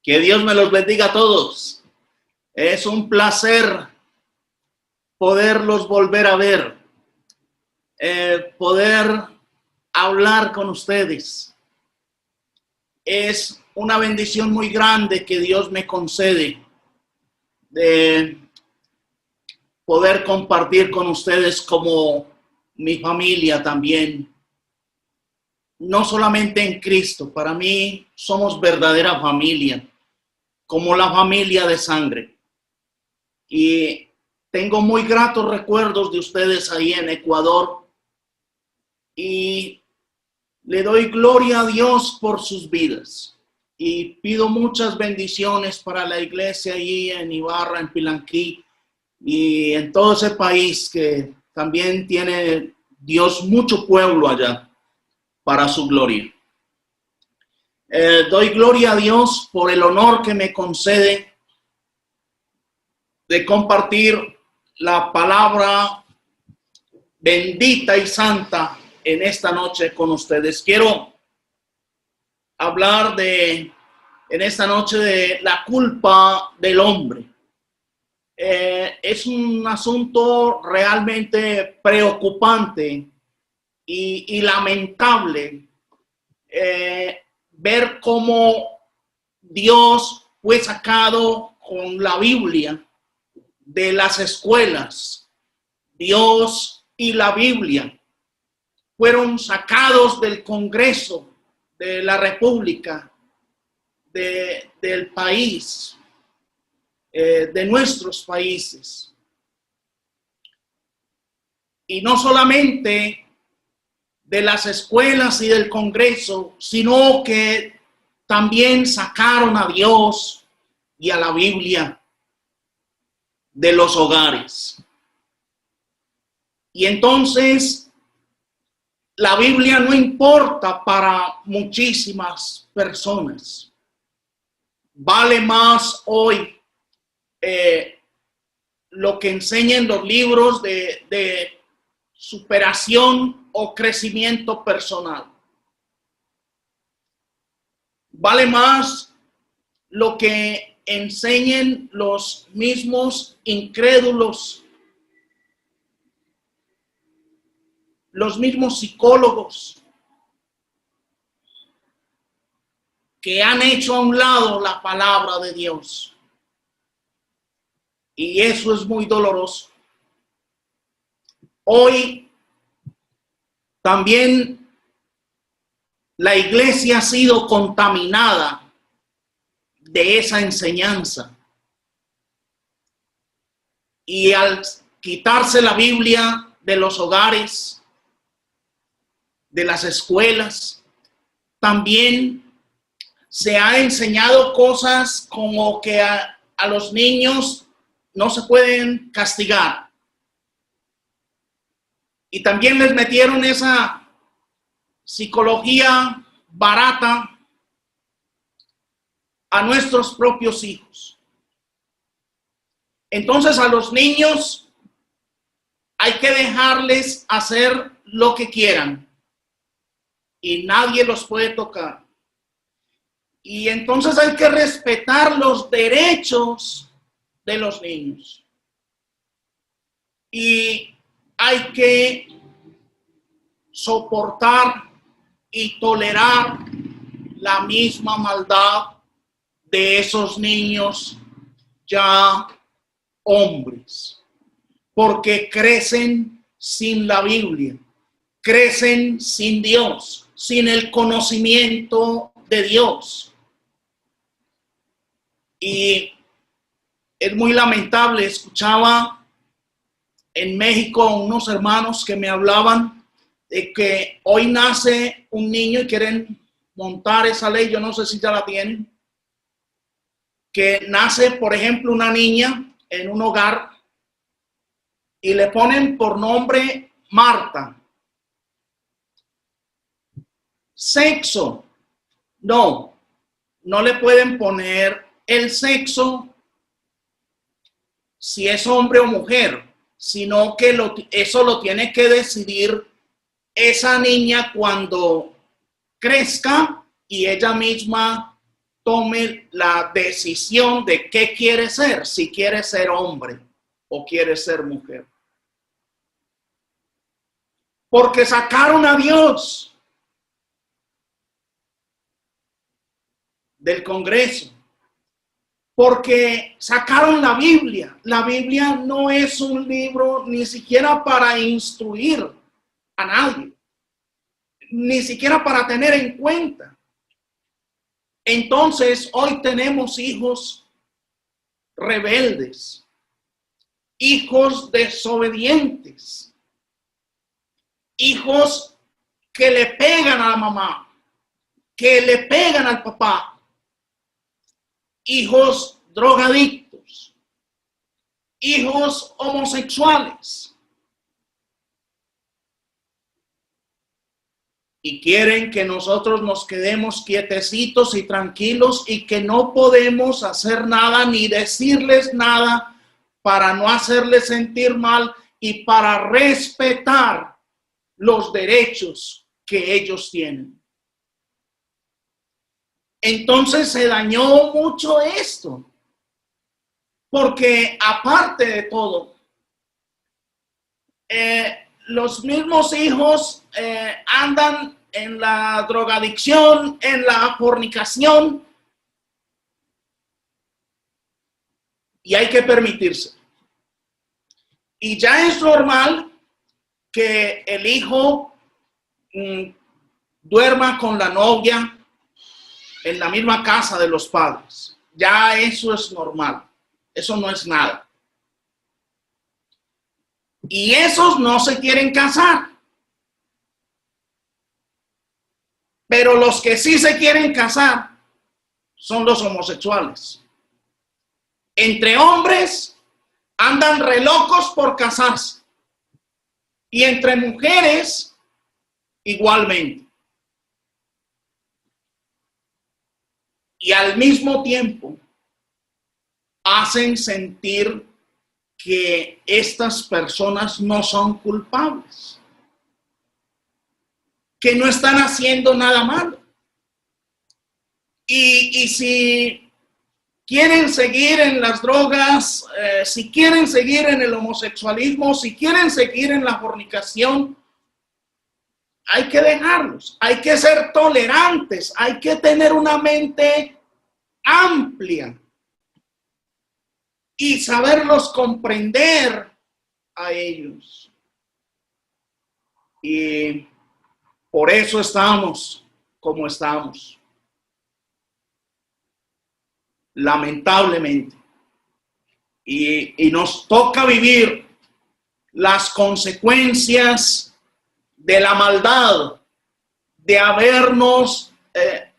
Que Dios me los bendiga a todos. Es un placer poderlos volver a ver, poder hablar con ustedes. Es una bendición muy grande que Dios me concede de poder compartir con ustedes como mi familia también. No solamente en Cristo, para mí somos verdadera familia, como la familia de sangre. Y tengo muy gratos recuerdos de ustedes ahí en Ecuador. Y le doy gloria a Dios por sus vidas. Y pido muchas bendiciones para la iglesia ahí en Ibarra, en Pilanquí y en todo ese país que también tiene Dios mucho pueblo allá para su gloria. Doy gloria a Dios por el honor que me concede de compartir la palabra bendita y santa en esta noche con ustedes. Quiero hablar en esta noche de la culpa del hombre. Es un asunto realmente preocupante y lamentable ver cómo Dios fue sacado con la Biblia de las escuelas. Dios y la Biblia fueron sacados del Congreso de la República, del país, de nuestros países. Y no solamente de las escuelas y del Congreso, sino que también sacaron a Dios y a la Biblia de los hogares. Y entonces la Biblia no importa para muchísimas personas. Vale más hoy lo que enseñan los libros de superación o crecimiento personal. Vale más lo que enseñen los mismos incrédulos, los mismos psicólogos que han hecho a un lado la palabra de Dios. Y eso es muy doloroso. Hoy también la iglesia ha sido contaminada de esa enseñanza. Y al quitarse la Biblia de los hogares, de las escuelas, también se ha enseñado cosas como que a los niños no se pueden castigar. Y también les metieron esa psicología barata a nuestros propios hijos. Entonces a los niños hay que dejarles hacer lo que quieran y nadie los puede tocar. Y entonces hay que respetar los derechos de los niños. Y hay que soportar y tolerar la misma maldad de esos niños ya hombres, porque crecen sin la Biblia, crecen sin Dios, sin el conocimiento de Dios. Y es muy lamentable. Escuchaba en México unos hermanos que me hablaban de que hoy nace un niño y quieren montar esa ley, yo no sé si ya la tienen, que nace, por ejemplo, una niña en un hogar y le ponen por nombre Marta. Sexo, no le pueden poner el sexo si es hombre o mujer, sino que eso lo tiene que decidir esa niña cuando crezca y ella misma tome la decisión de qué quiere ser, si quiere ser hombre o quiere ser mujer. Porque sacaron a Dios del Congreso. Porque sacaron la Biblia. La Biblia no es un libro ni siquiera para instruir a nadie, ni siquiera para tener en cuenta. Entonces, hoy tenemos hijos rebeldes, hijos desobedientes, hijos que le pegan a la mamá, que le pegan al papá, hijos drogadictos, hijos homosexuales. Y quieren que nosotros nos quedemos quietecitos y tranquilos y que no podemos hacer nada ni decirles nada para no hacerles sentir mal y para respetar los derechos que ellos tienen. Entonces se dañó mucho esto, porque aparte de todo, los mismos hijos andan en la drogadicción, en la fornicación, y hay que permitirse. Y ya es normal que el hijo duerma con la novia en la misma casa de los padres. Ya eso es normal. Eso no es nada. Y esos no se quieren casar. Pero los que sí se quieren casar son los homosexuales. Entre hombres andan re locos por casarse. Y entre mujeres igualmente. Y al mismo tiempo hacen sentir que estas personas no son culpables, que no están haciendo nada malo. Y si quieren seguir en las drogas, si quieren seguir en el homosexualismo, si quieren seguir en la fornicación, hay que dejarlos, hay que ser tolerantes, hay que tener una mente amplia y saberlos comprender a ellos. Y por eso estamos como estamos. Lamentablemente. Y nos toca vivir las consecuencias de la maldad, de habernos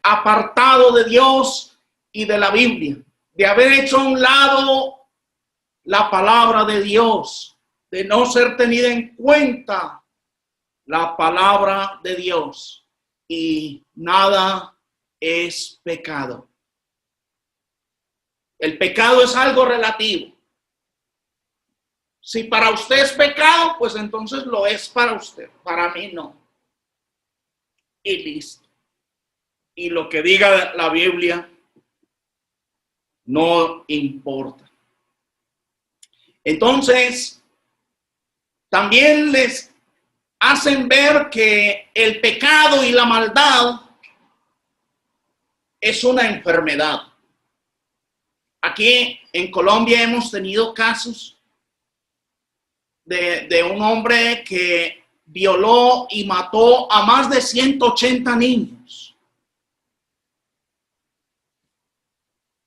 apartado de Dios y de la Biblia, de haber hecho a un lado la palabra de Dios, de no ser tenida en cuenta la palabra de Dios. Y nada es pecado. El pecado es algo relativo. Si para usted es pecado, pues entonces lo es para usted. Para mí no. Y listo. Y lo que diga la Biblia no importa. Entonces, también les hacen ver que el pecado y la maldad es una enfermedad. Aquí en Colombia hemos tenido casos de un hombre que violó y mató a más de 180 niños.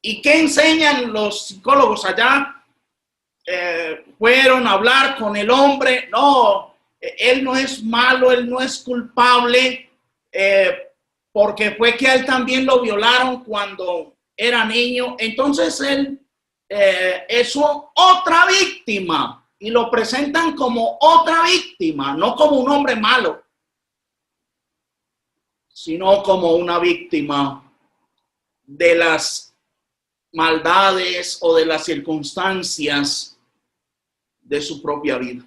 ¿Y qué enseñan los psicólogos allá? Fueron a hablar con el hombre. No, él no es malo, él no es culpable, porque fue que a él también lo violaron cuando era niño. Entonces él es otra víctima. Y lo presentan como otra víctima, no como un hombre malo, sino como una víctima de las maldades o de las circunstancias de su propia vida.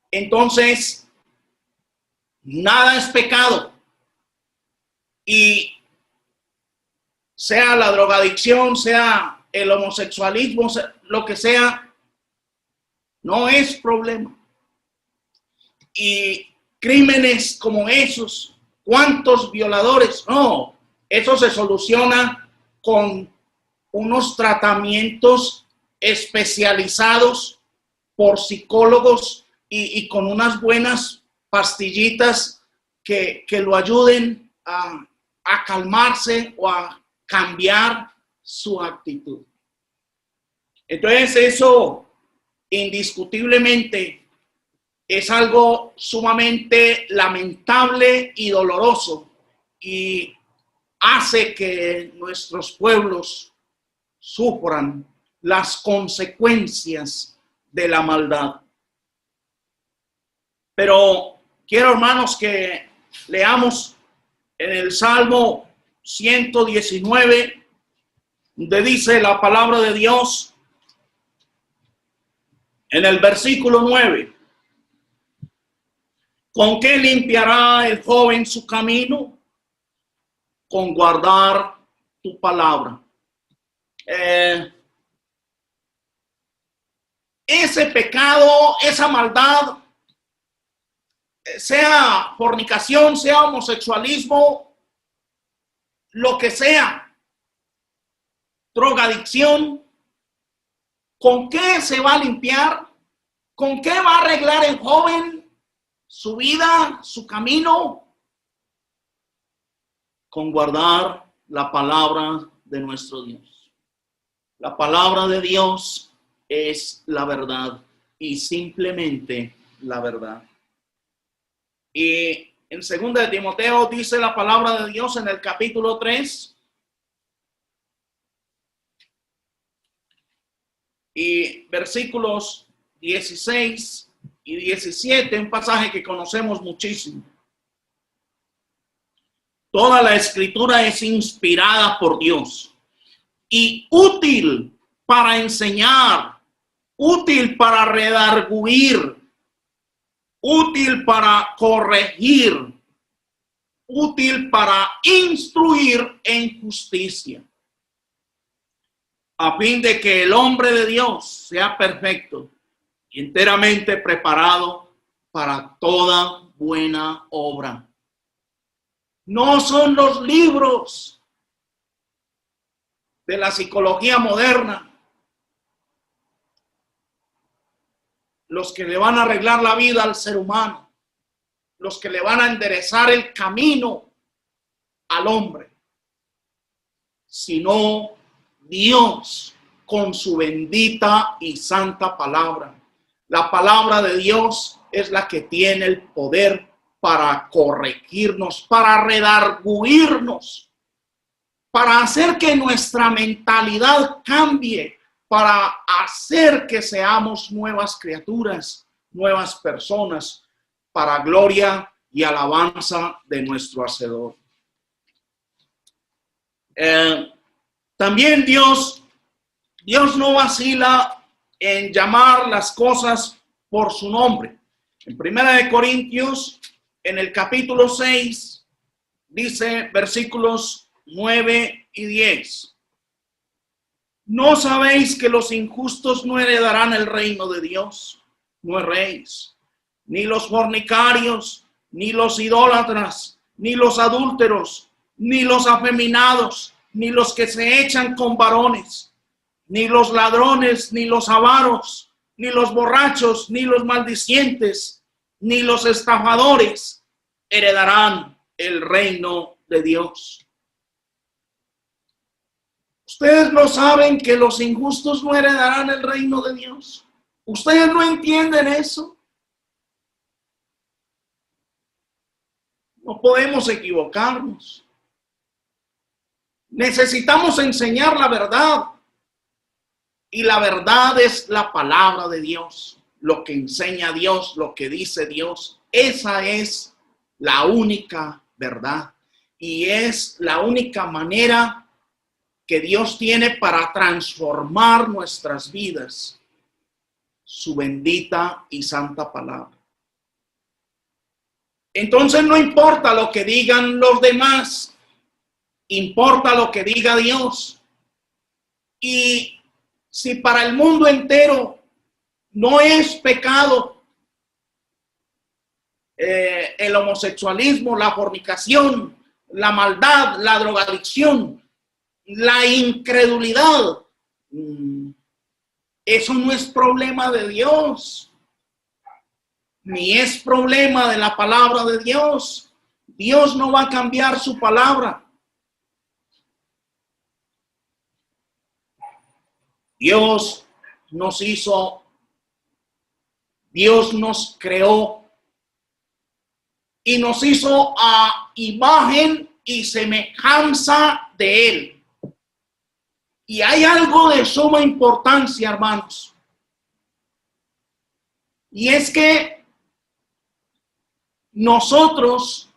Entonces, nada es pecado. Y sea la drogadicción, sea el homosexualismo, lo que sea, no es problema. Y crímenes como esos, ¿cuántos violadores? No, eso se soluciona con unos tratamientos especializados por psicólogos y con unas buenas pastillitas que lo ayuden a calmarse o a cambiar su actitud. Entonces eso indiscutiblemente es algo sumamente lamentable y doloroso y hace que nuestros pueblos sufran las consecuencias de la maldad. Pero quiero, hermanos, que leamos en el Salmo 119, donde dice la palabra de Dios en el versículo 9. ¿Con qué limpiará el joven su camino? Con guardar tu palabra. Ese pecado, esa maldad, sea fornicación, sea homosexualismo, lo que sea, drogadicción, ¿con qué se va a limpiar? ¿Con qué va a arreglar el joven su vida, su camino? Con guardar la palabra de nuestro Dios. La palabra de Dios es la verdad y simplemente la verdad. Y en 2 de Timoteo dice la palabra de Dios en el capítulo 3 y versículos 16 y 17, un pasaje que conocemos muchísimo. Toda la escritura es inspirada por Dios y útil para enseñar, útil para redarguir, útil para corregir, útil para instruir en justicia, a fin de que el hombre de Dios sea perfecto y enteramente preparado para toda buena obra. No son los libros de la psicología moderna los que le van a arreglar la vida al ser humano, los que le van a enderezar el camino al hombre, sino Dios con su bendita y santa palabra. La palabra de Dios es la que tiene el poder para corregirnos, para redarguirnos, para hacer que nuestra mentalidad cambie, para hacer que seamos nuevas criaturas, nuevas personas, para gloria y alabanza de nuestro Hacedor. También Dios no vacila en llamar las cosas por su nombre. En 1 Corintios, en el capítulo 6, dice versículos 9 y 10. ¿No sabéis que los injustos no heredarán el reino de Dios? No erréis. Ni los fornicarios, ni los idólatras, ni los adúlteros, ni los afeminados, ni los que se echan con varones, ni los ladrones, ni los avaros, ni los borrachos, ni los maldicientes, ni los estafadores heredarán el reino de Dios. Ustedes no saben que los injustos no heredarán el reino de Dios. Ustedes no entienden eso. No podemos equivocarnos. Necesitamos enseñar la verdad. Y la verdad es la palabra de Dios. Lo que enseña Dios, lo que dice Dios. Esa es la única verdad. Y es la única manera que Dios tiene para transformar nuestras vidas, su bendita y santa palabra. Entonces no importa lo que digan los demás, Importa lo que diga Dios. Y si para el mundo entero no es pecado el homosexualismo, la fornicación, la maldad, la drogadicción, la incredulidad, eso no es problema de Dios, ni es problema de la palabra de Dios. Dios no va a cambiar su palabra. Dios nos hizo, Dios nos creó y nos hizo a imagen y semejanza de Él. Y hay algo de suma importancia, hermanos. Y es que nosotros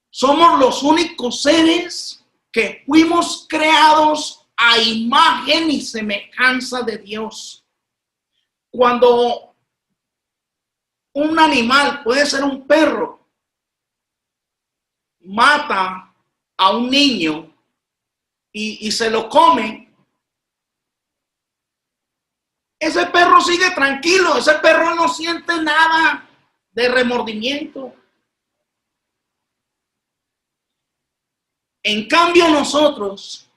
somos los únicos seres que fuimos creados a imagen y semejanza de Dios. Cuando un animal, puede ser un perro, mata a un niño y se lo come, ese perro sigue tranquilo, ese perro no siente nada de remordimiento. En cambio nosotros,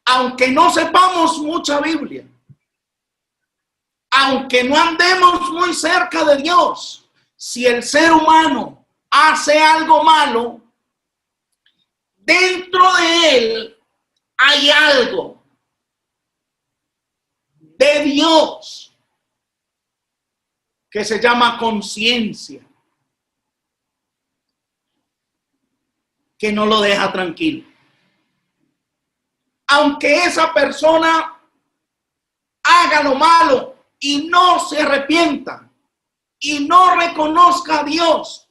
aunque no sepamos mucha Biblia, aunque no andemos muy cerca de Dios, si el ser humano hace algo malo, dentro de él hay algo de Dios que se llama conciencia, que no lo deja tranquilo. Aunque esa persona haga lo malo y no se arrepienta y no reconozca a Dios,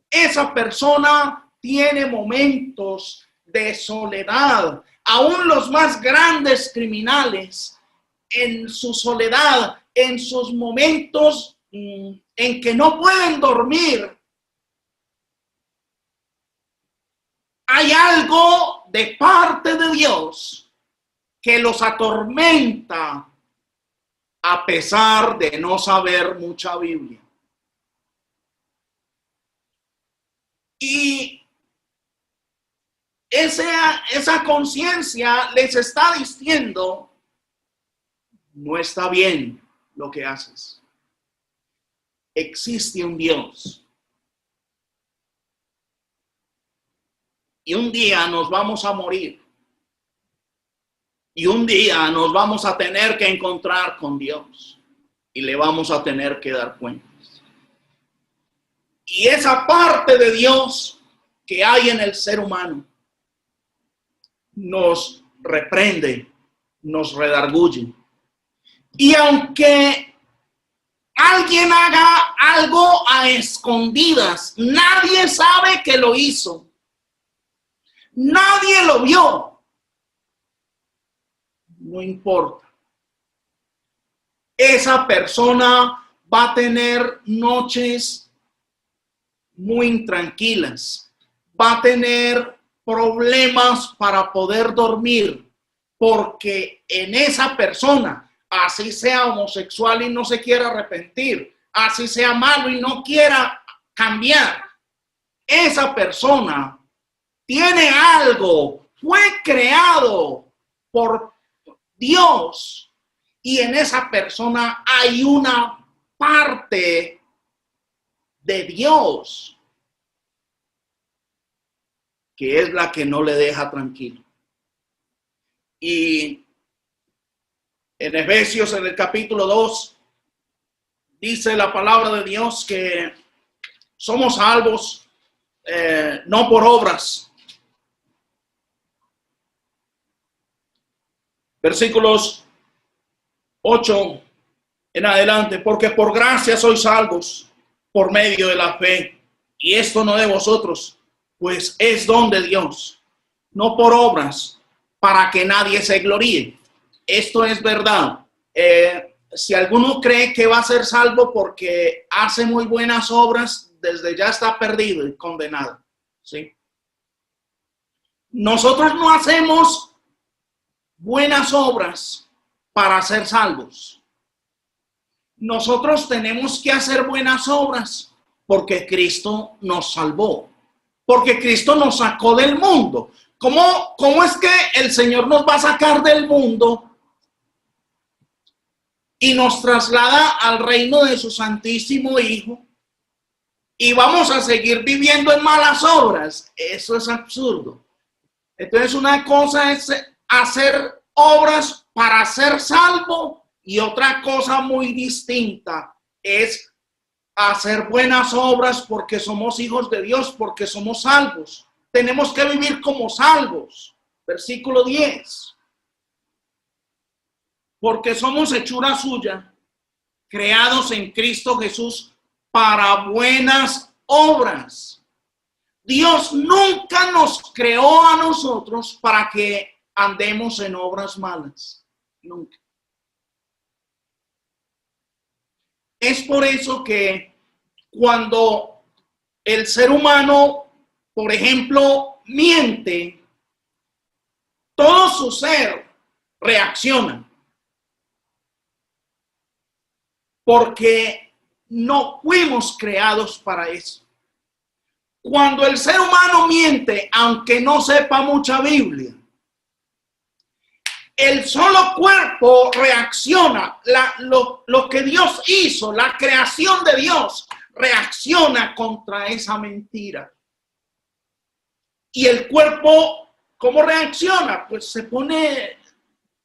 esa persona tiene momentos de soledad. Aún los más grandes criminales, en su soledad, en sus momentos en que no pueden dormir, hay algo de parte de Dios que los atormenta a pesar de no saber mucha Biblia. Y esa conciencia les está diciendo, no está bien lo que haces. Existe un Dios. Y un día nos vamos a morir. Y un día nos vamos a tener que encontrar con Dios. Y le vamos a tener que dar cuentas. Y esa parte de Dios que hay en el ser humano nos reprende, nos redarguye. Y aunque alguien haga algo a escondidas, nadie sabe que lo hizo. Nadie lo vio. No importa. Esa persona va a tener noches muy intranquilas. Va a tener problemas para poder dormir. Porque en esa persona, así sea homosexual y no se quiera arrepentir, así sea malo y no quiera cambiar, esa persona tiene algo, fue creado por Dios y en esa persona hay una parte de Dios que es la que no le deja tranquilo. Y en Efesios, en el capítulo 2, dice la palabra de Dios que somos salvos no por obras. Versículos 8 en adelante, porque por gracia sois salvos por medio de la fe, y esto no de vosotros, pues es don de Dios, no por obras, para que nadie se gloríe. Esto es verdad. Si alguno cree que va a ser salvo porque hace muy buenas obras, desde ya está perdido y condenado, ¿sí? Nosotros no hacemos buenas obras para ser salvos. Nosotros tenemos que hacer buenas obras porque Cristo nos salvó, porque Cristo nos sacó del mundo. ¿Cómo es que el Señor nos va a sacar del mundo y nos traslada al reino de su Santísimo Hijo y vamos a seguir viviendo en malas obras? Eso es absurdo. Entonces, una cosa es hacer obras para ser salvo y otra cosa muy distinta es hacer buenas obras porque somos hijos de Dios, porque somos salvos. Tenemos que vivir como salvos. Versículo 10. Porque somos hechura suya, creados en Cristo Jesús para buenas obras. Dios nunca nos creó a nosotros para que andemos en obras malas. Nunca. Es por eso que cuando el ser humano, por ejemplo, miente, todo su ser reacciona. Porque no fuimos creados para eso. Cuando el ser humano miente, aunque no sepa mucha Biblia, el solo cuerpo reacciona. Lo que Dios hizo, la creación de Dios, reacciona contra esa mentira. Y el cuerpo, ¿cómo reacciona? Pues se pone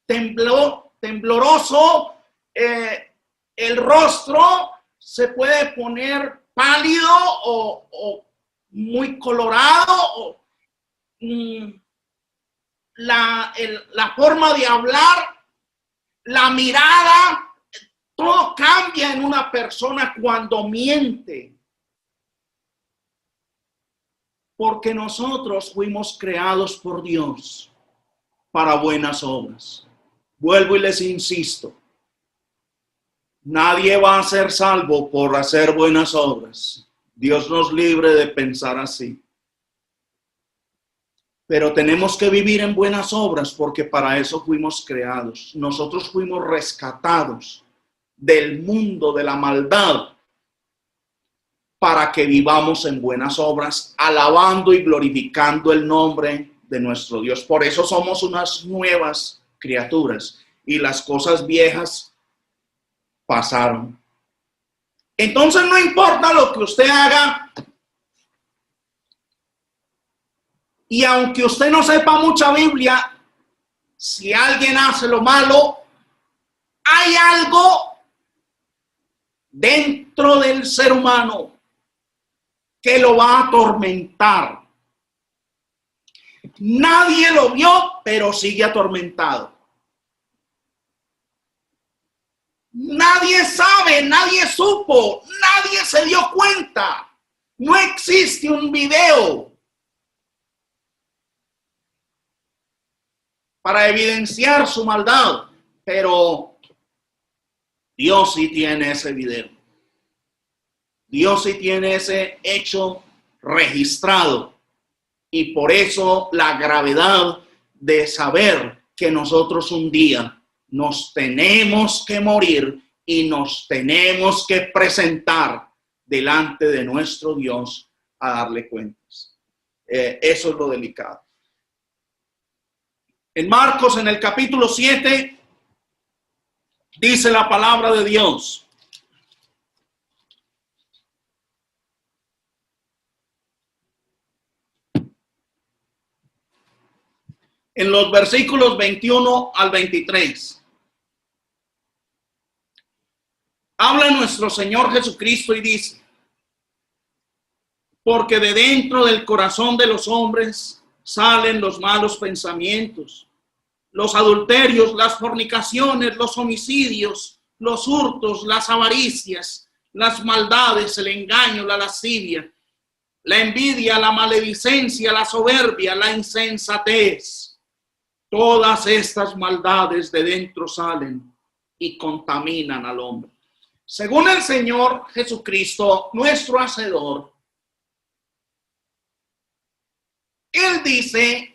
tembloroso, el rostro se puede poner pálido o muy colorado, la forma de hablar, la mirada, todo cambia en una persona cuando miente. Porque nosotros fuimos creados por Dios para buenas obras. Vuelvo y les insisto. Nadie va a ser salvo por hacer buenas obras. Dios nos libre de pensar así. Pero tenemos que vivir en buenas obras porque para eso fuimos creados. Nosotros fuimos rescatados del mundo de la maldad para que vivamos en buenas obras, alabando y glorificando el nombre de nuestro Dios. Por eso somos unas nuevas criaturas y las cosas viejas pasaron. Entonces no importa lo que usted haga, y aunque usted no sepa mucha Biblia, si alguien hace lo malo, hay algo dentro del ser humano que lo va a atormentar. Nadie lo vio, pero sigue atormentado. Nadie sabe, nadie supo, nadie se dio cuenta. No existe un video para evidenciar su maldad, pero Dios sí tiene ese video. Dios sí tiene ese hecho registrado y por eso la gravedad de saber que nosotros un día nos tenemos que morir y nos tenemos que presentar delante de nuestro Dios a darle cuentas. Eso es lo delicado. En Marcos, en el capítulo 7, dice la palabra de Dios. En los versículos 21 al 23. Habla nuestro Señor Jesucristo y dice: porque de dentro del corazón de los hombres salen los malos pensamientos, los adulterios, las fornicaciones, los homicidios, los hurtos, las avaricias, las maldades, el engaño, la lascivia, la envidia, la maledicencia, la soberbia, la insensatez. Todas estas maldades de dentro salen y contaminan al hombre. Según el Señor Jesucristo, nuestro Hacedor, Él dice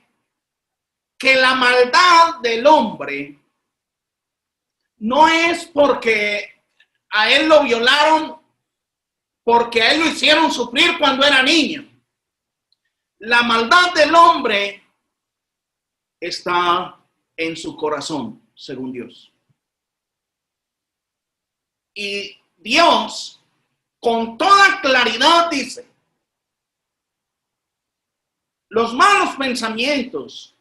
que la maldad del hombre no es porque a él lo violaron, porque a él lo hicieron sufrir cuando era niño. La maldad del hombre está en su corazón, según Dios. Y Dios, con toda claridad, dice: los malos pensamientos,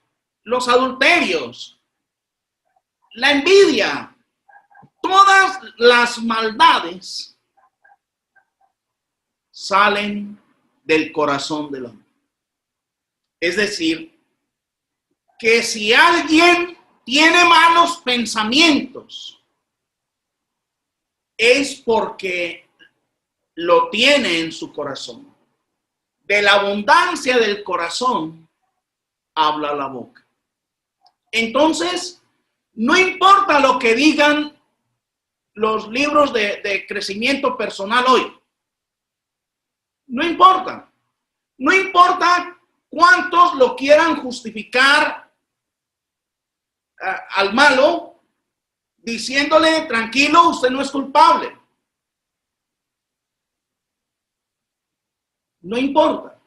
los adulterios, la envidia, todas las maldades salen del corazón del hombre. Es decir, que si alguien tiene malos pensamientos, es porque lo tiene en su corazón. De la abundancia del corazón habla la boca. Entonces, no importa lo que digan los libros de crecimiento personal hoy. No importa. No importa cuántos lo quieran justificar al malo, diciéndole: tranquilo, usted no es culpable. No importa.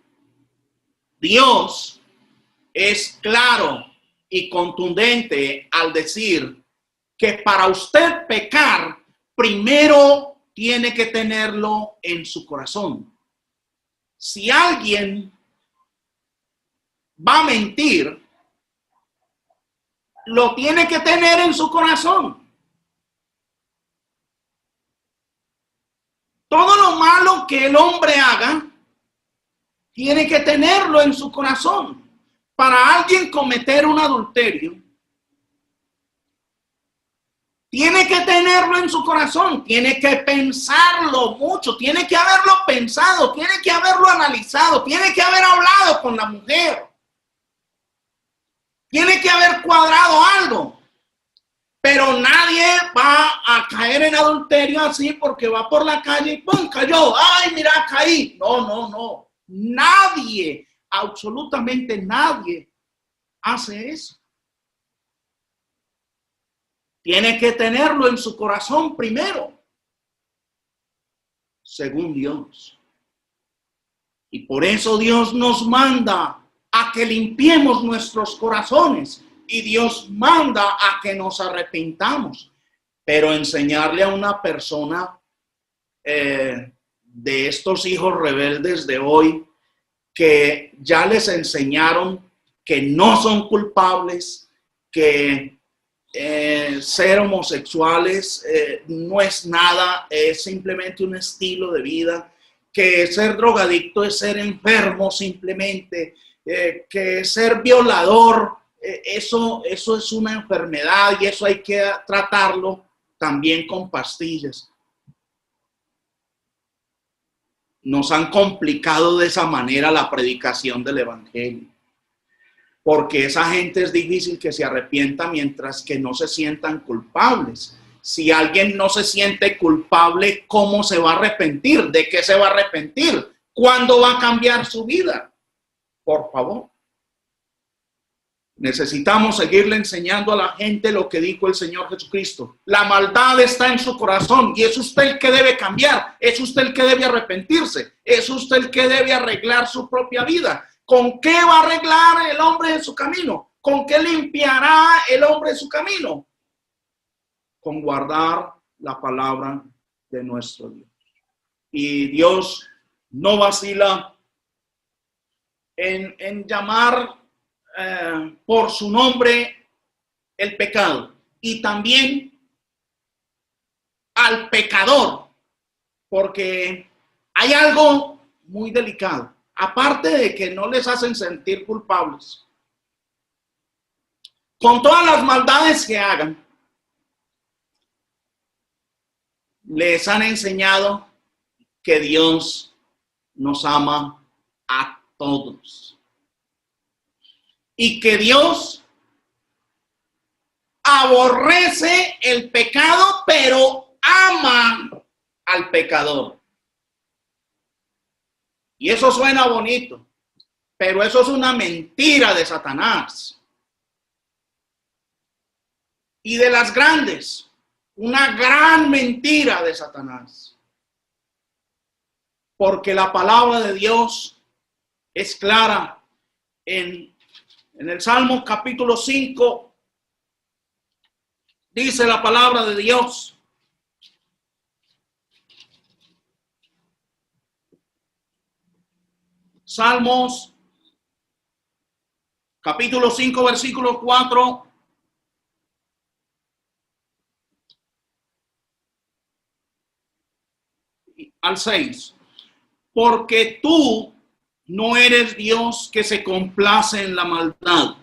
Dios es claro y contundente al decir que para usted pecar, primero tiene que tenerlo en su corazón. Si alguien va a mentir, lo tiene que tener en su corazón. Todo lo malo que el hombre haga, tiene que tenerlo en su corazón. Para alguien cometer un adulterio, tiene que tenerlo en su corazón, tiene que pensarlo mucho, tiene que haberlo pensado, tiene que haberlo analizado, tiene que haber hablado con la mujer, tiene que haber cuadrado algo. Pero nadie va a caer en adulterio así porque va por la calle y ¡pum! Cayó. ¡Ay, mira, caí! No, no, no. Nadie, absolutamente nadie hace eso. Tiene que tenerlo en su corazón primero, según Dios. Y por eso Dios nos manda a que limpiemos nuestros corazones. Y Dios manda a que nos arrepintamos. Pero enseñarle a una persona de estos hijos rebeldes de hoy, que ya les enseñaron que no son culpables, que ser homosexuales no es nada, es simplemente un estilo de vida, que ser drogadicto es ser enfermo simplemente, que ser violador, eso es una enfermedad y eso hay que tratarlo también con pastillas. Nos han complicado de esa manera la predicación del evangelio, porque esa gente es difícil que se arrepienta mientras que no se sientan culpables. Si alguien no se siente culpable, ¿cómo se va a arrepentir? ¿De qué se va a arrepentir? ¿Cuándo va a cambiar su vida? Por favor. Necesitamos seguirle enseñando a la gente lo que dijo el Señor Jesucristo. La maldad está en su corazón y es usted el que debe cambiar, es usted el que debe arrepentirse, es usted el que debe arreglar su propia vida. ¿Con qué va a arreglar el hombre en su camino? ¿Con qué limpiará el hombre su camino? Con guardar la palabra de nuestro Dios. Y Dios no vacila en llamar por su nombre el pecado y también al pecador, porque hay algo muy delicado, aparte de que no les hacen sentir culpables. Con todas las maldades que hagan, les han enseñado que Dios nos ama a todos. Y que Dios aborrece el pecado, pero ama al pecador. Y eso suena bonito, pero eso es una mentira de Satanás. y de las grandes, una gran mentira de Satanás. Porque la palabra de Dios es clara en el Salmo capítulo 5, dice la palabra de Dios: Salmos capítulo 5, versículo 4 al 6. Porque tú no eres Dios que se complace en la maldad.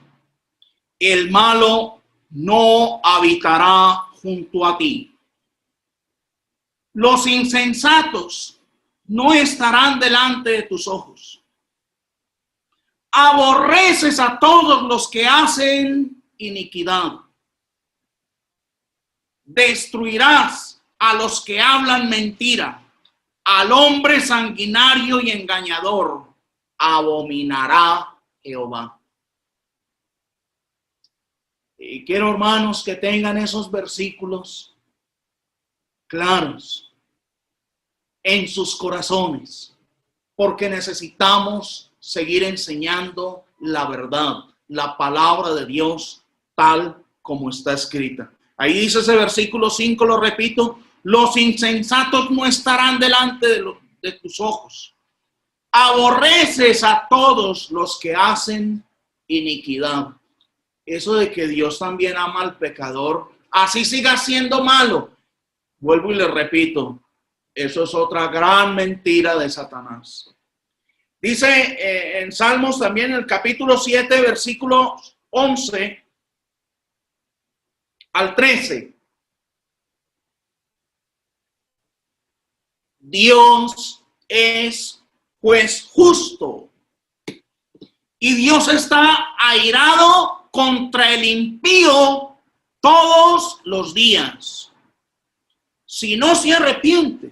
El malo no habitará junto a ti. Los insensatos no estarán delante de tus ojos. Aborreces a todos los que hacen iniquidad. Destruirás a los que hablan mentira. Al hombre sanguinario y engañador abominará Jehová. Y quiero, hermanos, que tengan esos versículos claros en sus corazones, porque necesitamos seguir enseñando la verdad, la palabra de Dios tal como está escrita. Ahí dice ese versículo 5, lo repito: los insensatos no estarán delante de tus ojos. Aborreces a todos los que hacen iniquidad. Eso de que Dios también ama al pecador, así siga siendo malo, vuelvo y le repito, eso es otra gran mentira de Satanás. Dice en Salmos también, en el capítulo 7, versículos 11 al 13. Dios es juez justo y Dios está airado contra el impío todos los días. Si no se arrepiente,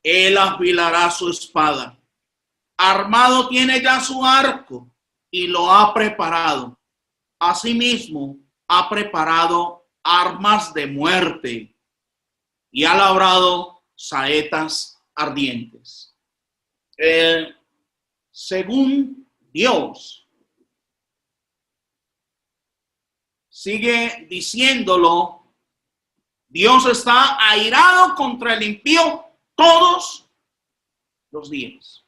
él afilará su espada. Armado tiene ya su arco y lo ha preparado. Asimismo, ha preparado armas de muerte y ha labrado saetas ardientes. Según Dios, sigue diciéndolo, Dios está airado contra el impío todos los días.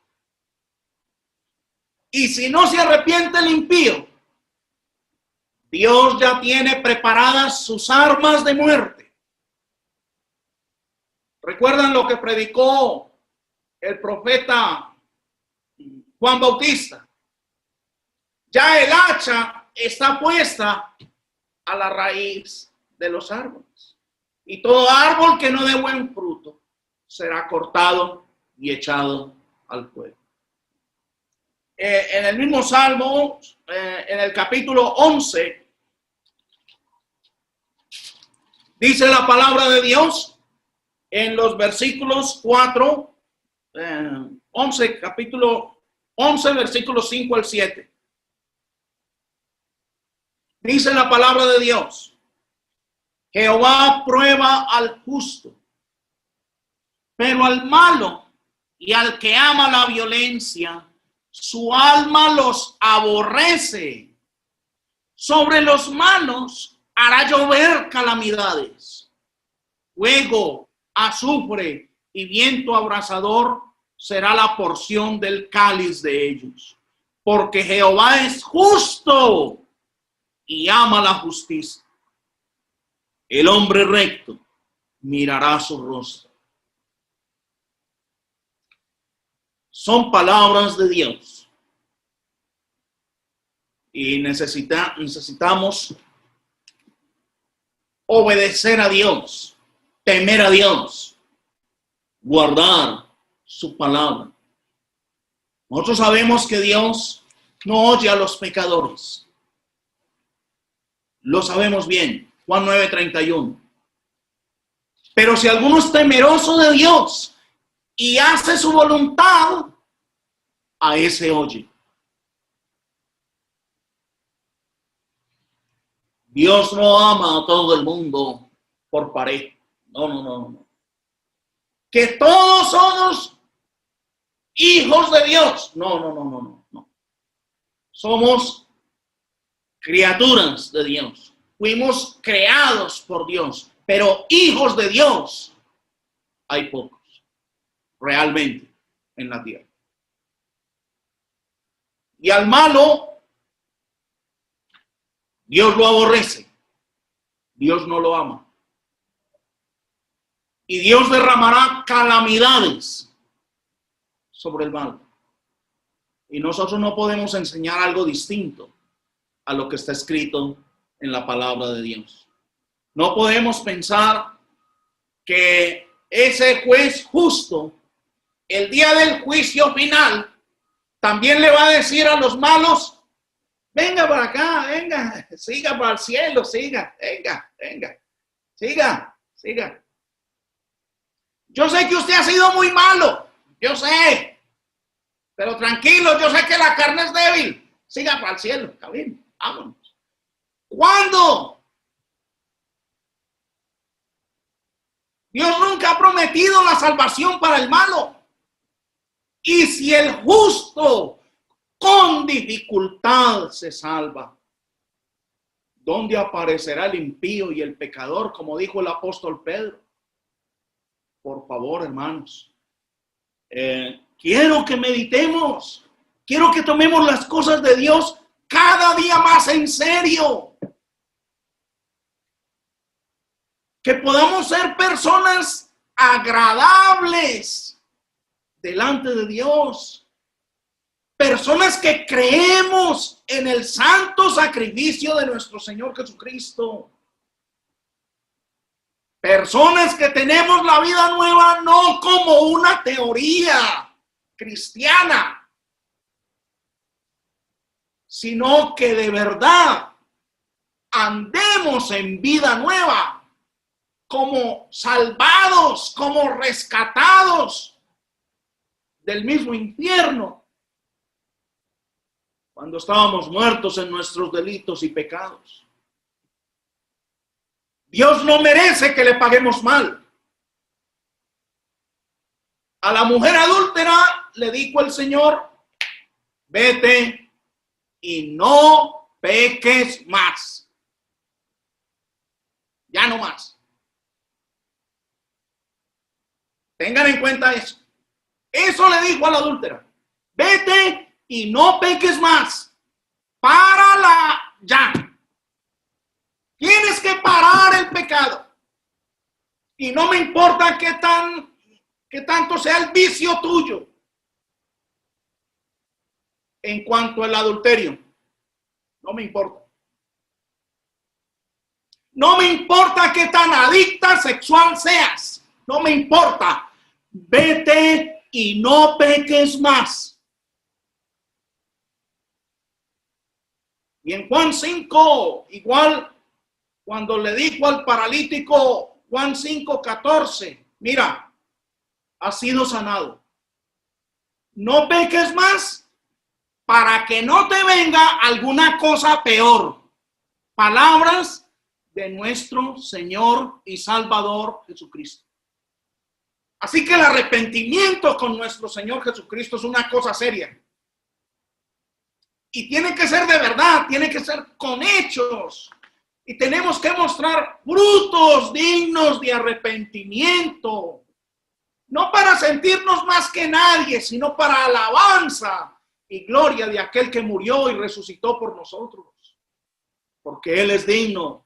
Y si no se arrepiente el impío, Dios ya tiene preparadas sus armas de muerte. ¿Recuerdan lo que predicó el profeta Juan Bautista? Ya el hacha está puesta a la raíz de los árboles. Y todo árbol que no dé buen fruto será cortado y echado al fuego. En el mismo Salmo, en el capítulo 11, dice la palabra de Dios en los versículos 4, 11, capítulo 11, versículos 5 al 7. Dice la palabra de Dios: Jehová prueba al justo, pero al malo y al que ama la violencia, su alma los aborrece. Sobre los malos hará llover calamidades. Fuego, azufre y viento abrasador será la porción del cáliz de ellos. Porque Jehová es justo y ama la justicia. El hombre recto mirará su rostro. Son palabras de Dios. Y necesitamos obedecer a Dios, temer a Dios, guardar su palabra. Nosotros sabemos que Dios no oye a los pecadores. Lo sabemos bien. Juan 9:31. Pero si alguno es temeroso de Dios y hace su voluntad, a ese oye. Dios no ama a todo el mundo por pareja. No. Que todos somos hijos de Dios. No. Somos criaturas de Dios. Fuimos creados por Dios, pero hijos de Dios hay pocos, realmente, en la tierra. Y al malo, Dios lo aborrece. Dios no lo ama. Y Dios derramará calamidades sobre el mal. Y nosotros no podemos enseñar algo distinto a lo que está escrito en la palabra de Dios. No podemos pensar que ese juez justo, el día del juicio final, también le va a decir a los malos: venga para acá, venga, siga para el cielo, siga, venga, siga. Yo sé que usted ha sido muy malo, yo sé, pero tranquilo, yo sé que la carne es débil. Siga para el cielo, está bien, vámonos. ¿Cuándo? Dios nunca ha prometido la salvación para el malo. Y si el justo con dificultad se salva, ¿dónde aparecerá el impío y el pecador? Como dijo el apóstol Pedro. Por favor, hermanos, quiero que meditemos, quiero que tomemos las cosas de Dios cada día más en serio. Que podamos ser personas agradables delante de Dios. Personas que creemos en el santo sacrificio de nuestro Señor Jesucristo. Personas que tenemos la vida nueva no como una teoría cristiana, sino que de verdad andemos en vida nueva, como salvados, como rescatados del mismo infierno, cuando estábamos muertos en nuestros delitos y pecados. Dios no merece que le paguemos mal. A la mujer adúltera le dijo el Señor: vete y no peques más. Ya no más. Tengan en cuenta eso. Eso le dijo a la adúltera: vete y no peques más. Párala ya. Tienes que parar el pecado. Y no me importa qué tanto sea el vicio tuyo. En cuanto al adulterio, no me importa. No me importa qué tan adicta sexual seas. No me importa. Vete y no peques más. Y en Juan 5, igual, cuando le dijo al paralítico, Juan 5:14, mira, has sido sanado. No peques más para que no te venga alguna cosa peor. Palabras de nuestro Señor y Salvador Jesucristo. Así que el arrepentimiento con nuestro Señor Jesucristo es una cosa seria. Y tiene que ser de verdad, tiene que ser con hechos. Y tenemos que mostrar frutos dignos de arrepentimiento. No para sentirnos más que nadie, sino para alabanza y gloria de aquel que murió y resucitó por nosotros. Porque Él es digno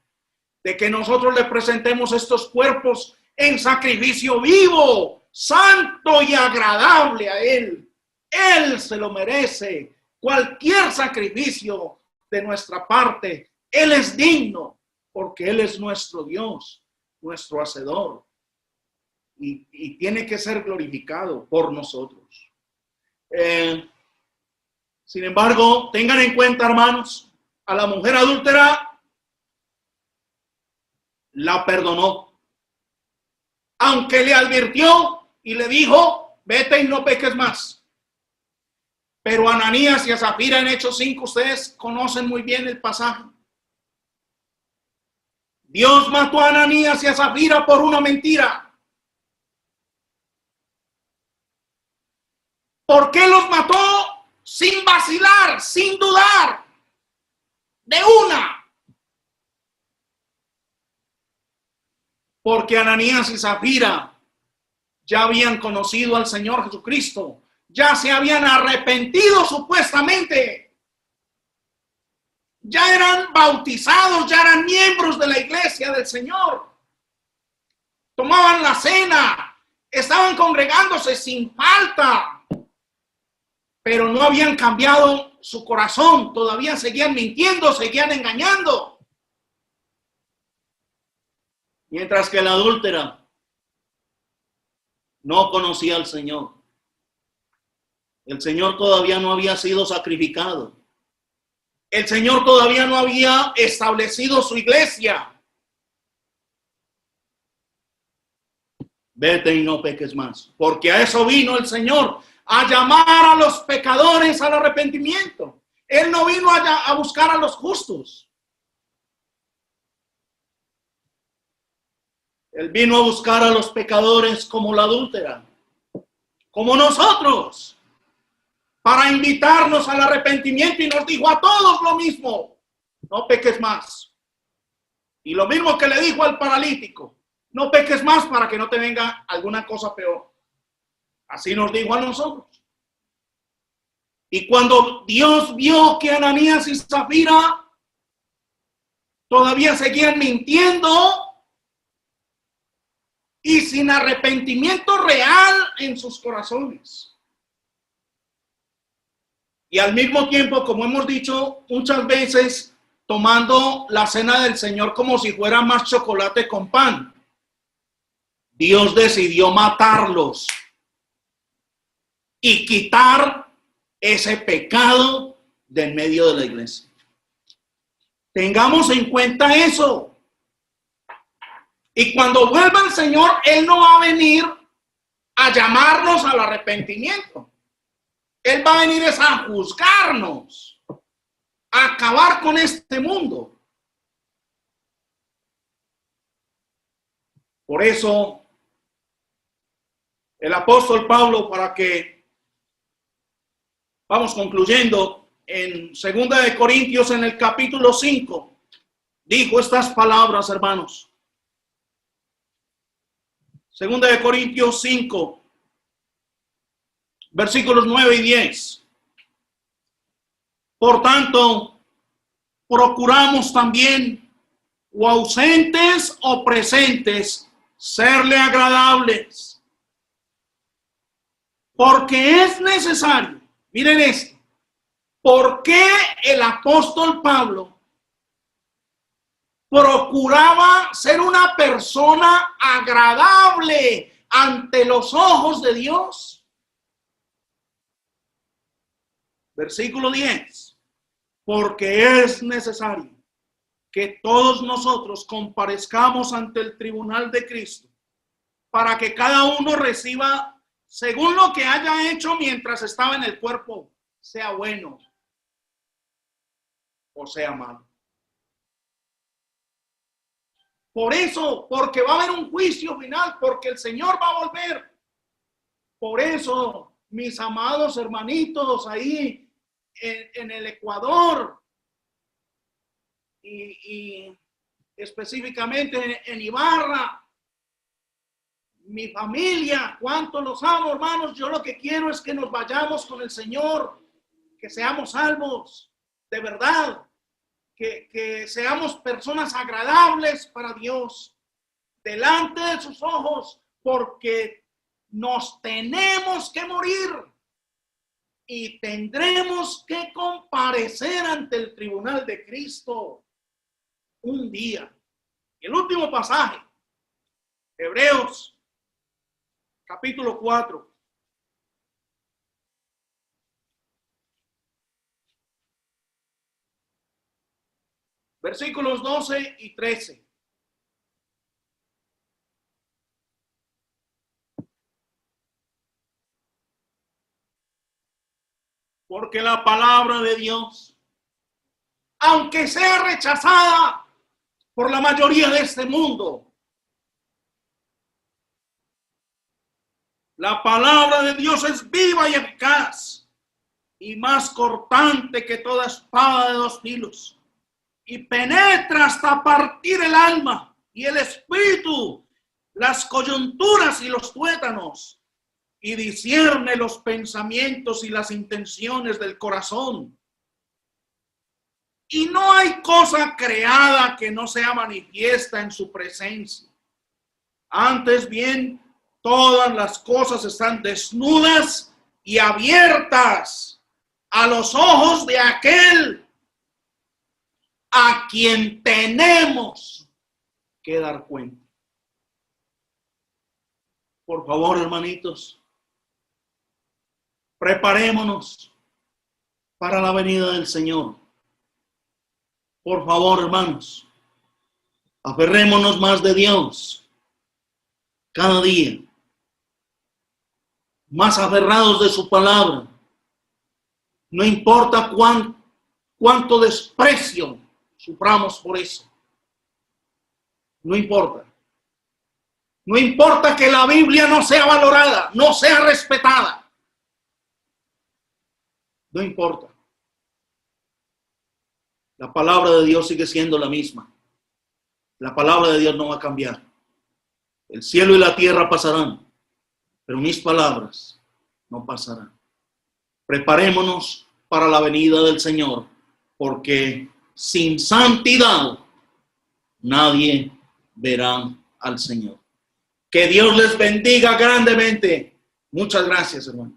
de que nosotros le presentemos estos cuerpos en sacrificio vivo, santo y agradable a Él. Él se lo merece. Cualquier sacrificio de nuestra parte, Él es digno, porque Él es nuestro Dios, nuestro Hacedor. Y tiene que ser glorificado por nosotros. Sin embargo, tengan en cuenta, hermanos, a la mujer adúltera la perdonó. Aunque le advirtió y le dijo: vete y no peques más. Pero Ananías y a Zafira en Hechos 5, ustedes conocen muy bien el pasaje. Dios mató a Ananías y a Zafira por una mentira. ¿Por qué los mató? Sin vacilar, sin dudar, de una. Porque Ananías y Zafira ya habían conocido al Señor Jesucristo, ya se habían arrepentido supuestamente, ya eran bautizados, ya eran miembros de la iglesia del Señor, tomaban la cena, estaban congregándose sin falta, pero no habían cambiado su corazón, todavía seguían mintiendo, seguían engañando. Mientras que la adúltera no conocía al Señor. El Señor todavía no había sido sacrificado. El Señor todavía no había establecido su iglesia. Vete y no peques más, porque a eso vino el Señor, a llamar a los pecadores al arrepentimiento. Él no vino a buscar a los justos. Él vino a buscar a los pecadores como la adúltera, como nosotros, para invitarnos al arrepentimiento, y nos dijo a todos lo mismo: no peques más. Y lo mismo que le dijo al paralítico: no peques más para que no te venga alguna cosa peor. Así nos dijo a nosotros. Y cuando Dios vio que Ananías y Zafira todavía seguían mintiendo y sin arrepentimiento real en sus corazones, y al mismo tiempo, como hemos dicho muchas veces, tomando la cena del Señor como si fuera más chocolate con pan, Dios decidió matarlos y quitar ese pecado de en medio de la iglesia. Tengamos en cuenta eso. Y cuando vuelva el Señor, Él no va a venir a llamarnos al arrepentimiento. Él va a venir a juzgarnos, a acabar con este mundo. Por eso, el apóstol Pablo, para que vamos concluyendo, en 2 de Corintios, en el capítulo 5, dijo estas palabras, hermanos. 2 de Corintios 5, versículos 9 y 10. Por tanto, procuramos también, o ausentes o presentes, serle agradables. Porque es necesario, miren esto, ¿por qué el apóstol Pablo procuraba ser una persona agradable ante los ojos de Dios? Versículo 10. Porque es necesario que todos nosotros comparezcamos ante el tribunal de Cristo, para que cada uno reciba según lo que haya hecho mientras estaba en el cuerpo, sea bueno o sea malo. Por eso, porque va a haber un juicio final, porque el Señor va a volver. Por eso, mis amados hermanitos ahí en el Ecuador y específicamente en Ibarra, mi familia, cuánto los amo, hermanos. Yo lo que quiero es que nos vayamos con el Señor, que seamos salvos, de verdad. Que seamos personas agradables para Dios, delante de sus ojos, porque nos tenemos que morir y tendremos que comparecer ante el tribunal de Cristo un día. El último pasaje, Hebreos, capítulo 4. Versículos 12 y 13. Porque la palabra de Dios, aunque sea rechazada, por la mayoría de este mundo. La palabra de Dios es viva y eficaz y más cortante que toda espada de dos filos, y penetra hasta partir el alma y el espíritu, las coyunturas y los tuétanos, y discierne los pensamientos y las intenciones del corazón. Y no hay cosa creada que no sea manifiesta en su presencia. Antes bien, todas las cosas están desnudas y abiertas a los ojos de aquel a quien tenemos que dar cuenta. Por favor, hermanitos, preparémonos para la venida del Señor. Por favor, hermanos, aferrémonos más de Dios cada día, más aferrados de su palabra. No importa cuánto desprecio suframos por eso. No importa. No importa que la Biblia no sea valorada, no sea respetada. No importa. La palabra de Dios sigue siendo la misma. La palabra de Dios no va a cambiar. El cielo y la tierra pasarán, pero mis palabras no pasarán. Preparémonos para la venida del Señor, porque sin santidad nadie verá al Señor. Que Dios les bendiga grandemente. Muchas gracias, hermano.